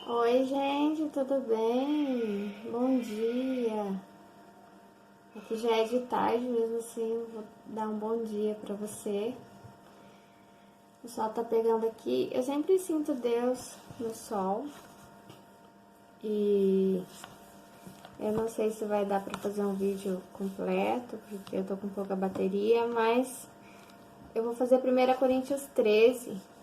Oi, gente, tudo bem? Bom dia. Aqui já é de tarde, mesmo assim, eu vou dar um bom dia pra você. O sol tá pegando aqui. Eu sempre sinto Deus no sol. E eu não sei se vai dar pra fazer um vídeo completo, porque eu tô com pouca bateria, mas eu vou fazer 1 Coríntios 13.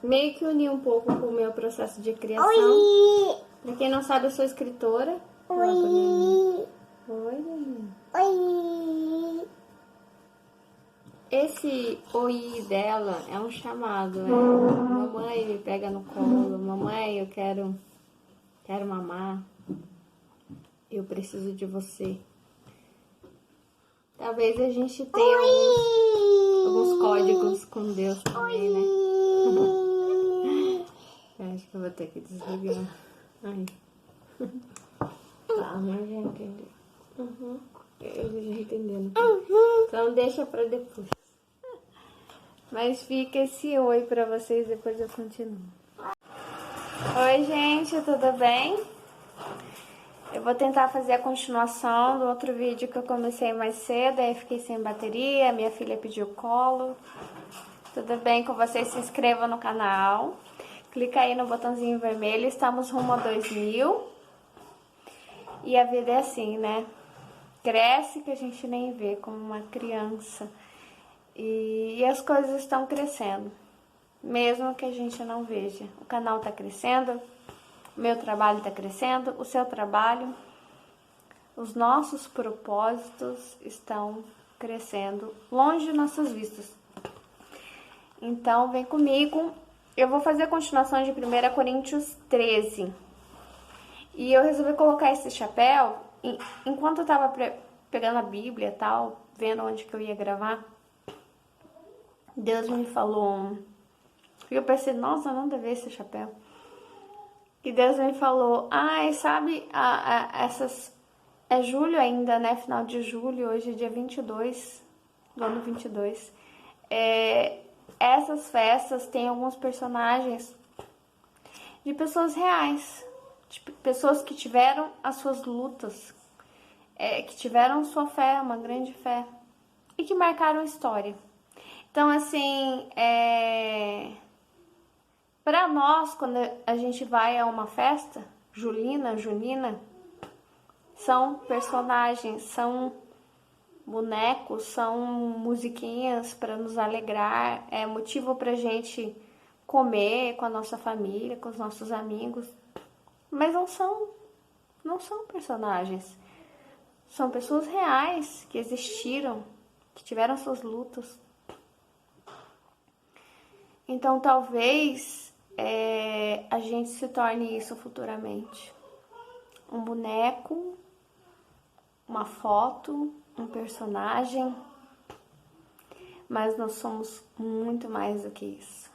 Meio que unir um pouco com o meu processo de criação. Oi! Pra quem não sabe, eu sou escritora. Oi! Oi, Dani. Oi! Esse oi dela é um chamado, mamãe me pega no colo, mamãe eu quero mamar, eu preciso de você. Talvez a gente tenha alguns códigos com Deus também, né? Eu acho que eu vou ter que desligar. Ai. Tá, mas já entendeu. Eu já entendendo. Então deixa pra depois. Mas fica esse oi pra vocês, depois eu continuo. Oi, gente, tudo bem? Eu vou tentar fazer a continuação do outro vídeo que eu comecei mais cedo, aí fiquei sem bateria, minha filha pediu colo. Tudo bem com vocês? Se inscreva no canal. Clica aí no botãozinho vermelho, estamos rumo a 2000. E a vida é assim, né? Cresce que a gente nem vê, como uma criança. E as coisas estão crescendo, mesmo que a gente não veja. O canal está crescendo, o meu trabalho está crescendo, o seu trabalho, os nossos propósitos estão crescendo longe de nossas vistas. Então, vem comigo. Eu vou fazer a continuação de 1 Coríntios 13. E eu resolvi colocar esse chapéu enquanto eu estava pegando a Bíblia e tal, vendo onde que eu ia gravar. Deus me falou, e eu pensei, nossa, não deve esse chapéu. E Deus me falou, sabe, essas, é julho ainda, né, final de julho, hoje é dia 22, do ano 22. Essas festas têm alguns personagens de pessoas reais, de pessoas que tiveram as suas lutas, que tiveram sua fé, uma grande fé, e que marcaram a história. Então, assim, para nós, quando a gente vai a uma festa junina, são personagens, são bonecos, são musiquinhas para nos alegrar, é motivo pra gente comer com a nossa família, com os nossos amigos. Mas não são personagens. São pessoas reais que existiram, que tiveram suas lutas. Então, talvez a gente se torne isso futuramente. Um boneco, uma foto, um personagem. Mas nós somos muito mais do que isso.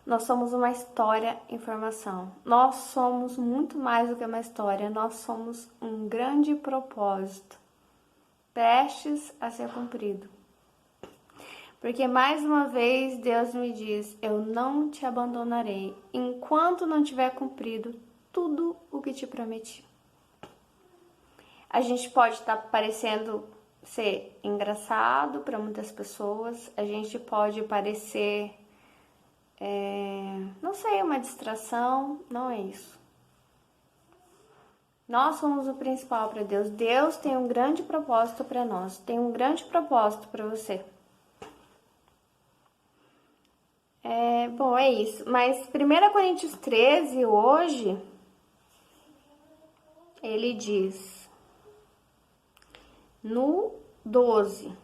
Nós somos uma história em formação. Nós somos muito mais do que uma história. Nós somos um grande propósito, prestes a ser cumprido. Porque mais uma vez Deus me diz, eu não te abandonarei enquanto não tiver cumprido tudo o que te prometi. A gente pode estar parecendo ser engraçado para muitas pessoas, a gente pode parecer, não sei, uma distração, não é isso. Nós somos o principal para Deus. Deus tem um grande propósito para nós, tem um grande propósito para você. Bom, é isso. Mas 1 Coríntios 13, hoje, ele diz, no 12,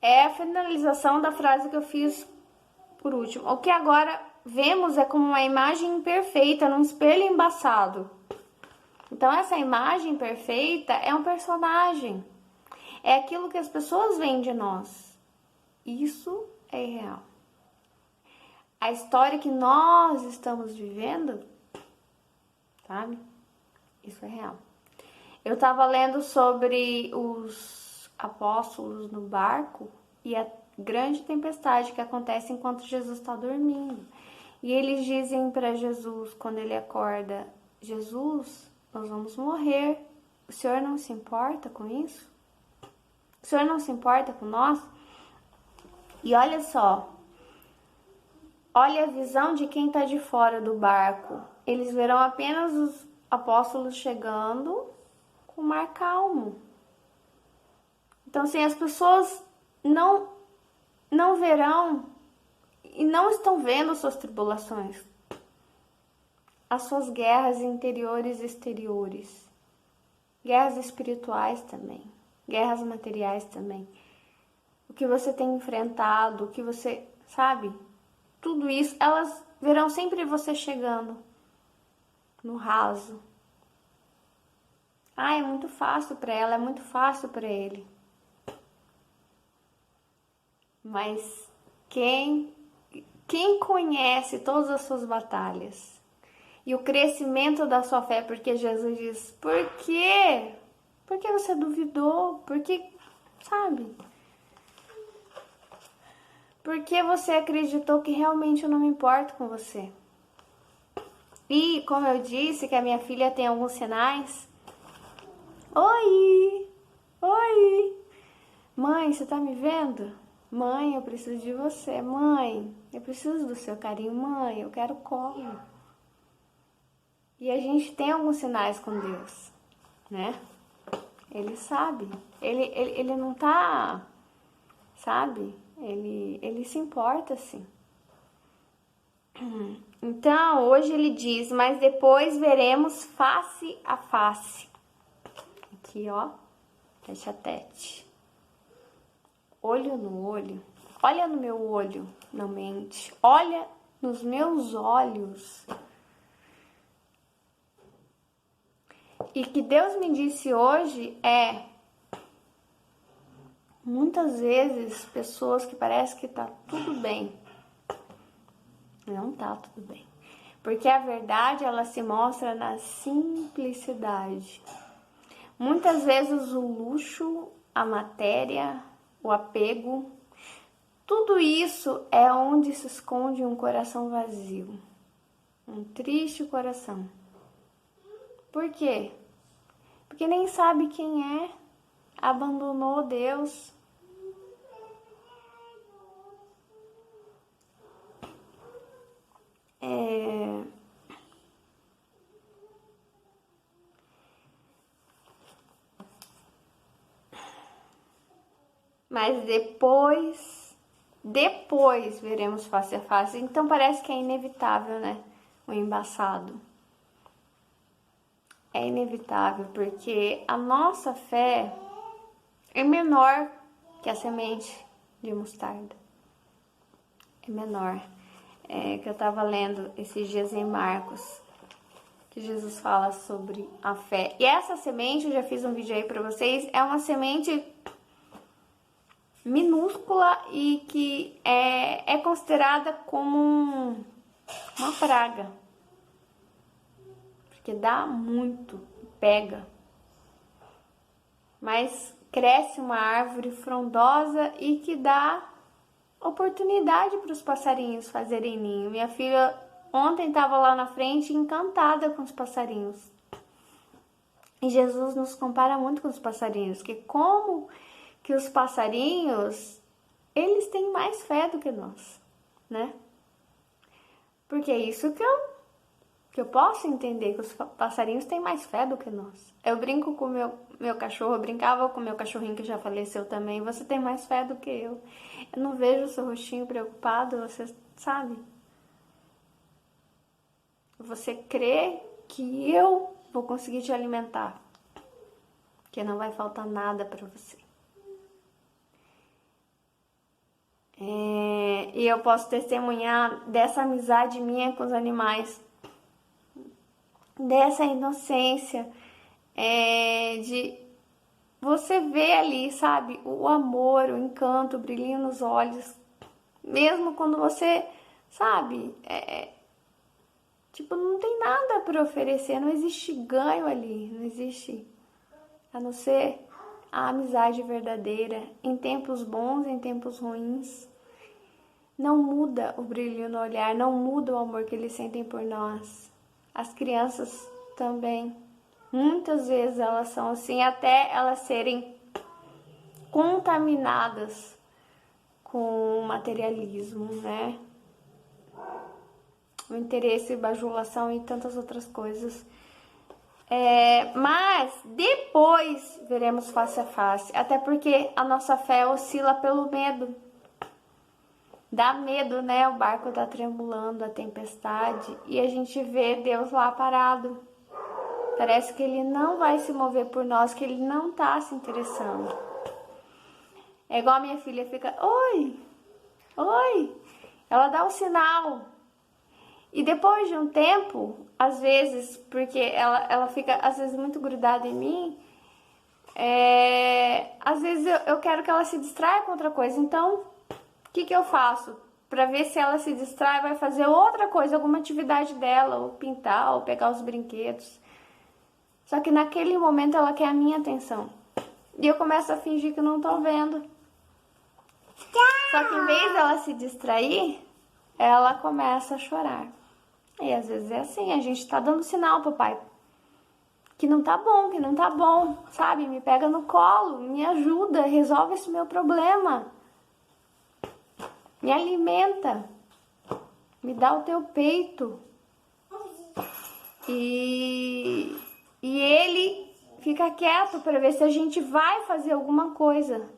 é a finalização da frase que eu fiz por último. O que agora vemos é como uma imagem perfeita num espelho embaçado. Então, essa imagem perfeita é um personagem. É aquilo que as pessoas veem de nós. Isso é irreal. A história que nós estamos vivendo, sabe? Isso é real. Eu estava lendo sobre os apóstolos no barco e a grande tempestade que acontece enquanto Jesus está dormindo. E eles dizem para Jesus, quando ele acorda: Jesus, nós vamos morrer. O Senhor não se importa com isso? O Senhor não se importa com nós? E olha só, olha a visão de quem está de fora do barco. Eles verão apenas os apóstolos chegando com o mar calmo. Então, assim, as pessoas não verão e não estão vendo suas tribulações, as suas guerras interiores e exteriores, guerras espirituais também, guerras materiais também. O que você tem enfrentado, o que você, sabe? Tudo isso, elas verão sempre você chegando no raso. Ah, é muito fácil para ela, é muito fácil para ele. Mas quem conhece todas as suas batalhas e o crescimento da sua fé, porque Jesus diz: por quê? Porque você duvidou? Porque, sabe? Porque você acreditou que realmente eu não me importo com você. E, como eu disse, que a minha filha tem alguns sinais. Oi! Oi! Mãe, você tá me vendo? Mãe, eu preciso de você. Mãe, eu preciso do seu carinho. Mãe, eu quero colo. E a gente tem alguns sinais com Deus, né? Ele sabe. Ele não tá, sabe? Ele se importa, assim. Então, hoje ele diz: mas depois veremos face a face. Aqui, ó, tete a tete. Olho no olho. Olha no meu olho, não mente. Olha nos meus olhos. E que Deus me disse hoje é: muitas vezes pessoas que parece que tá tudo bem, não tá tudo bem. Porque a verdade, ela se mostra na simplicidade. Muitas vezes o luxo, a matéria, o apego, tudo isso é onde se esconde um coração vazio, um triste coração. Por quê? Porque nem sabe quem é, abandonou Deus. Mas depois veremos face a face. Então parece que é inevitável, né? O embaçado. É inevitável, porque a nossa fé é menor que a semente de mostarda. É menor. É que eu estava lendo esses dias em Marcos, que Jesus fala sobre a fé. E essa semente, eu já fiz um vídeo aí pra vocês, é uma semente minúscula e que é considerada como uma praga. Porque dá muito, pega. Mas cresce uma árvore frondosa e que dá oportunidade para os passarinhos fazerem ninho. Minha filha ontem estava lá na frente encantada com os passarinhos. E Jesus nos compara muito com os passarinhos, que como que os passarinhos, eles têm mais fé do que nós, né? Porque é isso que eu posso entender, que os passarinhos têm mais fé do que nós. Eu brinco com o meu cachorro, eu brincava com o meu cachorrinho que já faleceu também. Você tem mais fé do que eu. Eu não vejo o seu rostinho preocupado, você sabe? Você crê que eu vou conseguir te alimentar, que não vai faltar nada para você. E eu posso testemunhar dessa amizade minha com os animais, dessa inocência, de você ver ali, sabe, o amor, o encanto, o brilhinho nos olhos, mesmo quando você, sabe, tipo, não tem nada para oferecer, não existe ganho ali, não existe, a não ser a amizade verdadeira, em tempos bons, em tempos ruins. não muda o brilho no olhar, não muda o amor que eles sentem por nós. As crianças também. Muitas vezes elas são assim, até elas serem contaminadas com o materialismo, né? O interesse, bajulação e tantas outras coisas. Mas depois veremos face a face, até porque a nossa fé oscila pelo medo. Dá medo, né? O barco tá tremulando, a tempestade, e a gente vê Deus lá parado. Parece que ele não vai se mover por nós, que ele não tá se interessando. É igual a minha filha fica, oi, oi. Ela dá um sinal. E depois de um tempo, às vezes, porque ela fica, às vezes, muito grudada em mim, às vezes eu quero que ela se distraia com outra coisa. Então, o que eu faço? Pra ver se ela se distrai, vai fazer outra coisa, alguma atividade dela, ou pintar, ou pegar os brinquedos. Só que naquele momento ela quer a minha atenção. E eu começo a fingir que não tô vendo. Só que em vez dela se distrair, ela começa a chorar. E às vezes é assim, a gente tá dando sinal pro pai que não tá bom, sabe? Me pega no colo, me ajuda, resolve esse meu problema. Me alimenta, me dá o teu peito. E ele fica quieto para ver se a gente vai fazer alguma coisa.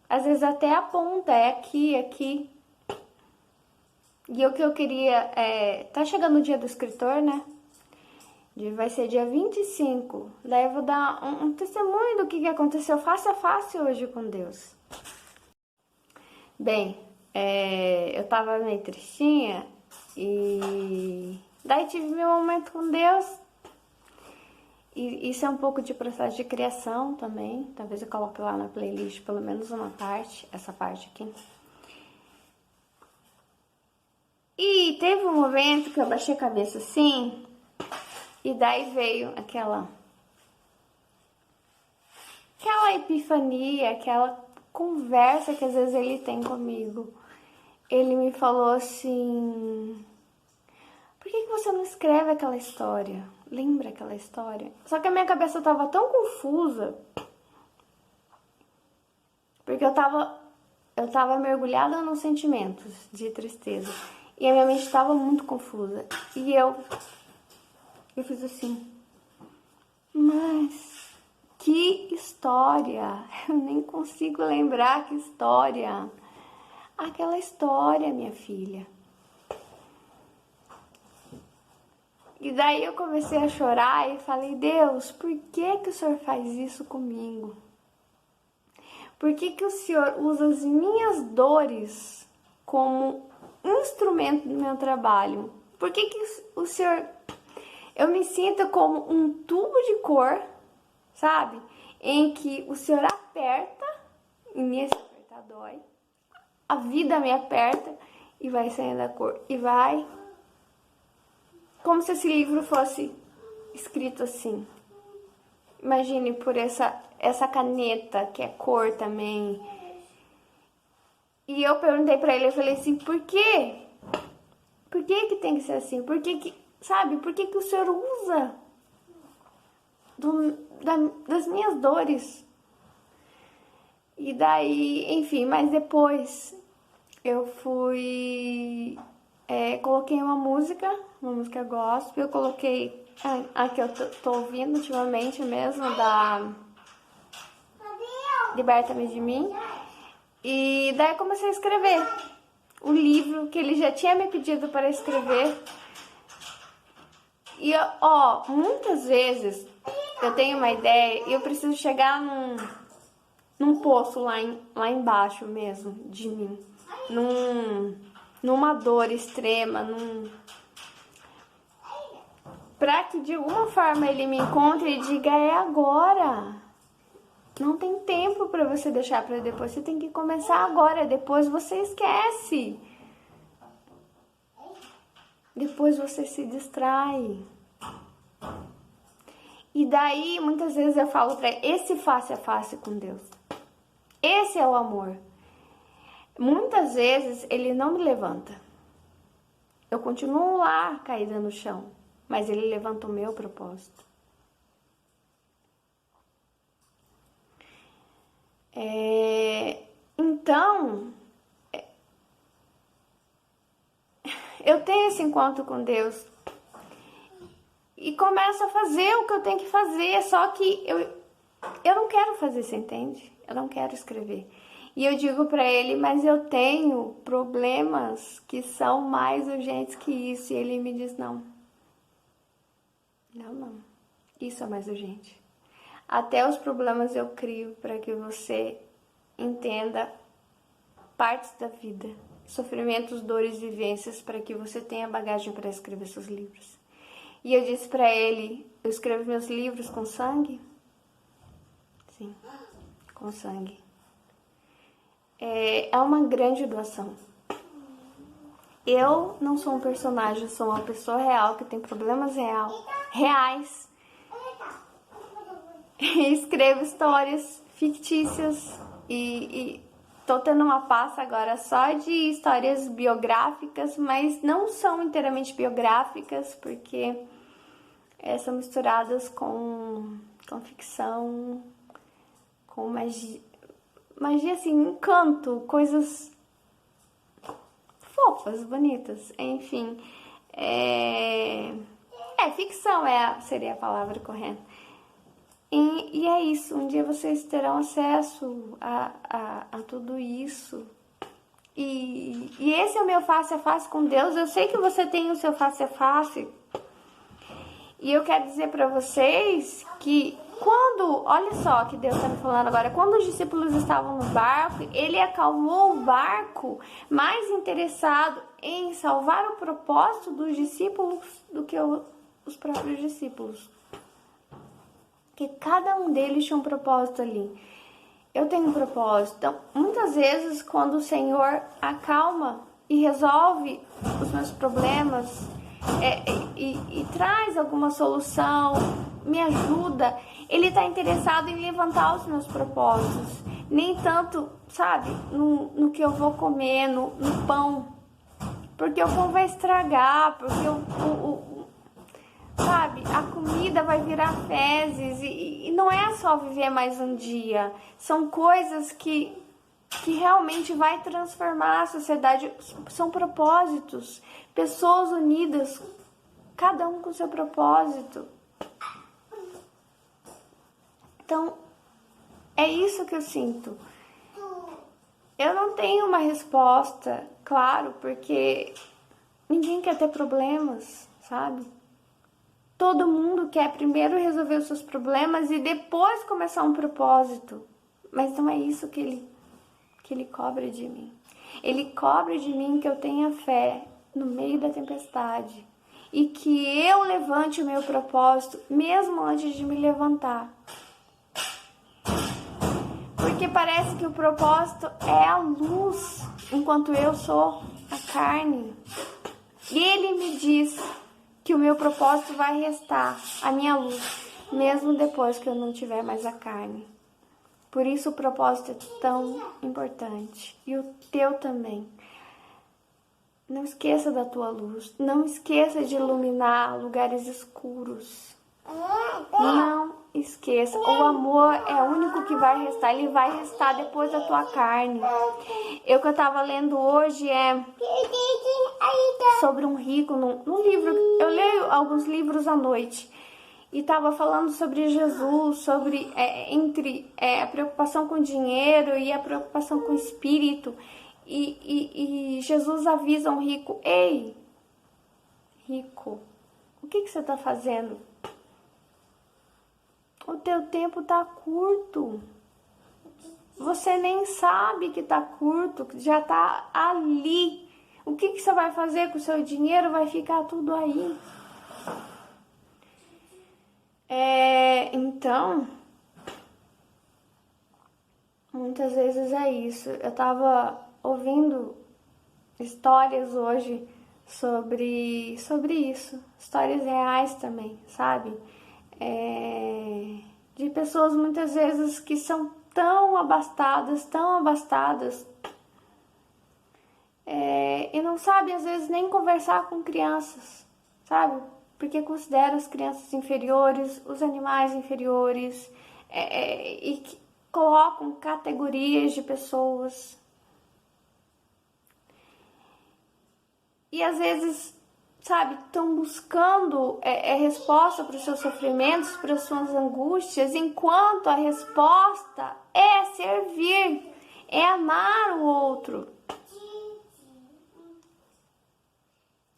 Às vezes até aponta, é aqui, aqui. E o que eu queria tá chegando o dia do escritor, né? Vai ser dia 25. Daí eu vou dar um testemunho do que aconteceu face a face hoje com Deus. Bem, eu tava meio tristinha e daí tive meu momento com Deus. E isso é um pouco de processo de criação também. Talvez eu coloque lá na playlist pelo menos uma parte, essa parte aqui. E teve um momento que eu baixei a cabeça assim, e daí veio aquela epifania, aquela conversa que às vezes ele tem comigo. Ele me falou assim: por que você não escreve aquela história? Lembra aquela história? Só que a minha cabeça tava tão confusa, porque eu tava mergulhada nos sentimentos de tristeza. E a minha mente estava muito confusa. E eu fiz assim: mas que história? Eu nem consigo lembrar que história. Aquela história, minha filha. E daí eu comecei a chorar e falei: Deus, por que o Senhor faz isso comigo? Por que o Senhor usa as minhas dores como instrumento do meu trabalho? Por que o Senhor... Eu me sinto como um tubo de cor, sabe? Em que o Senhor aperta, e nesse apertar dói. A vida me aperta e vai saindo a cor. E vai... Como se esse livro fosse escrito assim. Imagine por essa caneta, que é cor também. E eu perguntei pra ele, eu falei assim: por quê? Por que tem que ser assim? Por que sabe? Por que o Senhor usa das minhas dores? E daí, enfim, mas depois eu fui... coloquei uma música gospel. Eu coloquei a que eu tô ouvindo ultimamente mesmo, da Liberta-me de Mim. E daí eu comecei a escrever o livro que ele já tinha me pedido para escrever. E, muitas vezes eu tenho uma ideia e eu preciso chegar num poço lá embaixo mesmo de mim. Numa dor extrema, pra que de alguma forma ele me encontre e diga: é agora. Não tem tempo pra você deixar pra depois, você tem que começar agora, depois você esquece. Depois você se distrai. E daí, muitas vezes eu falo pra ele, esse face a face com Deus. Esse é o amor. Muitas vezes ele não me levanta. Eu continuo lá caída no chão, mas ele levanta o meu propósito. Então, eu tenho esse encontro com Deus e começo a fazer o que eu tenho que fazer, só que eu não quero fazer, você entende? Eu não quero escrever. E eu digo pra ele, mas eu tenho problemas que são mais urgentes que isso. E ele me diz, não. Não. Isso é mais urgente. Até os problemas eu crio para que você entenda partes da vida, sofrimentos, dores, vivências, para que você tenha bagagem para escrever seus livros. E eu disse para ele, eu escrevo meus livros com sangue? Sim, com sangue. É uma grande doação. Eu não sou um personagem, eu sou uma pessoa real que tem problemas reais. Escrevo histórias fictícias e tô tendo uma pasta agora só de histórias biográficas, mas não são inteiramente biográficas, porque são misturadas com ficção, com magia assim, encanto, coisas fofas, bonitas, enfim. Ficção seria a palavra correta. E é isso, um dia vocês terão acesso a tudo isso. E esse é o meu face a face com Deus. Eu sei que você tem o seu face a face. E eu quero dizer para vocês que olha só que Deus está me falando agora, quando os discípulos estavam no barco, ele acalmou o barco, mais interessado em salvar o propósito dos discípulos do que os próprios discípulos. Que cada um deles tinha um propósito ali. Eu tenho um propósito. Então, muitas vezes, quando o Senhor acalma e resolve os meus problemas e traz alguma solução, me ajuda, Ele está interessado em levantar os meus propósitos. Nem tanto, sabe, no que eu vou comer, no pão. Porque o pão vai estragar, porque sabe, a comida vai virar fezes e não é só viver mais um dia. São coisas que realmente vai transformar a sociedade. São propósitos, pessoas unidas, cada um com seu propósito. Então, é isso que eu sinto. Eu não tenho uma resposta, claro, porque ninguém quer ter problemas, sabe? Todo mundo quer primeiro resolver os seus problemas e depois começar um propósito. Mas não é isso que ele cobra de mim. Ele cobra de mim que eu tenha fé no meio da tempestade. E que eu levante o meu propósito mesmo antes de me levantar. Porque parece que o propósito é a luz, enquanto eu sou a carne. E ele me diz que o meu propósito vai restar a minha luz, mesmo depois que eu não tiver mais a carne. Por isso o propósito é tão importante. E o teu também. Não esqueça da tua luz. Não esqueça de iluminar lugares escuros. Não esqueça. O amor é o único que vai restar. Ele vai restar depois da tua carne. Eu que eu estava lendo hoje sobre um rico num livro. Eu leio alguns livros à noite. E estava falando sobre Jesus, sobre entre a preocupação com o dinheiro e a preocupação com o espírito. E Jesus avisa um rico: ei, rico, o que você está fazendo? O teu tempo está curto. Você nem sabe que está curto, que já está ali. O que você vai fazer com o seu dinheiro? Vai ficar tudo aí. Então, muitas vezes é isso. Eu estava ouvindo histórias hoje sobre isso. Histórias reais também, sabe? De pessoas muitas vezes que são tão abastadas, e não sabe, às vezes, nem conversar com crianças, sabe? Porque considera as crianças inferiores, os animais inferiores, e colocam categorias de pessoas. E às vezes, sabe, estão buscando resposta para os seus sofrimentos, para as suas angústias, enquanto a resposta é servir, é amar o outro.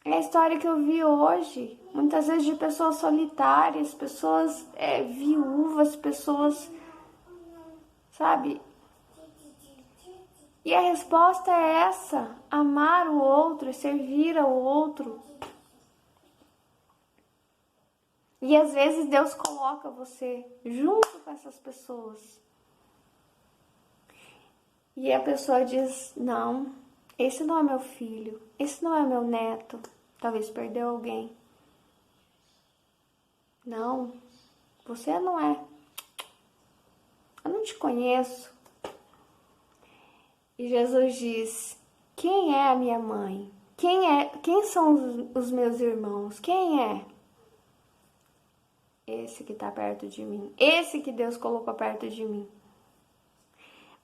É a história que eu vi hoje, muitas vezes de pessoas solitárias, pessoas viúvas, pessoas, sabe? E a resposta é essa: amar o outro, servir ao outro. E às vezes Deus coloca você junto com essas pessoas. E a pessoa diz: não, esse não é meu filho, esse não é meu neto. Talvez perdeu alguém. Não, você não é. Eu não te conheço. E Jesus diz: quem é a minha mãe? Quem são os meus irmãos? Quem é? Esse que está perto de mim. Esse que Deus colocou perto de mim.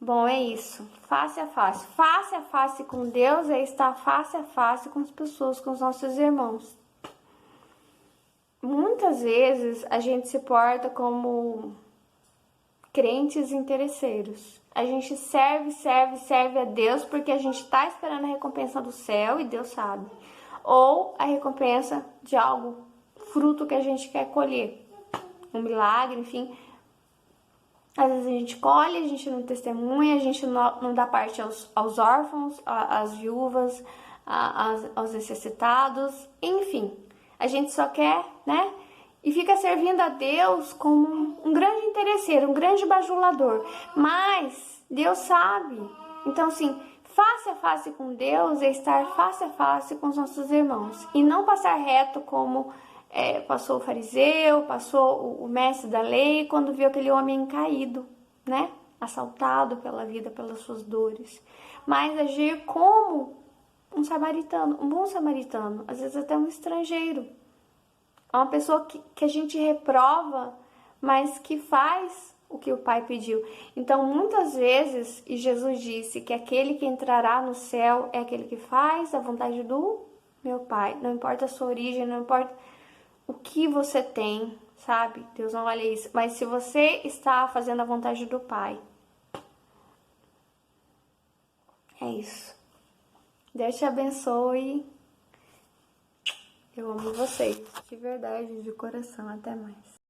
Bom, é isso. Face a face. Face a face com Deus é estar face a face com as pessoas, com os nossos irmãos. Muitas vezes a gente se porta como crentes interesseiros. A gente serve a Deus porque a gente está esperando a recompensa do céu e Deus sabe. Ou a recompensa de algo, fruto que a gente quer colher. Um milagre, enfim. Às vezes a gente colhe, a gente não testemunha, a gente não dá parte aos órfãos, às viúvas, aos necessitados, enfim. A gente só quer, né? E fica servindo a Deus como um grande interesseiro, um grande bajulador. Mas Deus sabe. Então, assim, face a face com Deus é estar face a face com os nossos irmãos. E não passar reto como passou o fariseu, passou o mestre da lei, quando viu aquele homem caído, né? Assaltado pela vida, pelas suas dores. Mas agir como um samaritano, um bom samaritano, às vezes até um estrangeiro. É uma pessoa que a gente reprova, mas que faz o que o Pai pediu. Então, muitas vezes, e Jesus disse que aquele que entrará no céu é aquele que faz a vontade do meu Pai. Não importa a sua origem, não importa o que você tem, sabe? Deus não olha isso. Mas se você está fazendo a vontade do Pai, é isso. Deus te abençoe. Eu amo vocês, de verdade, de coração. Até mais.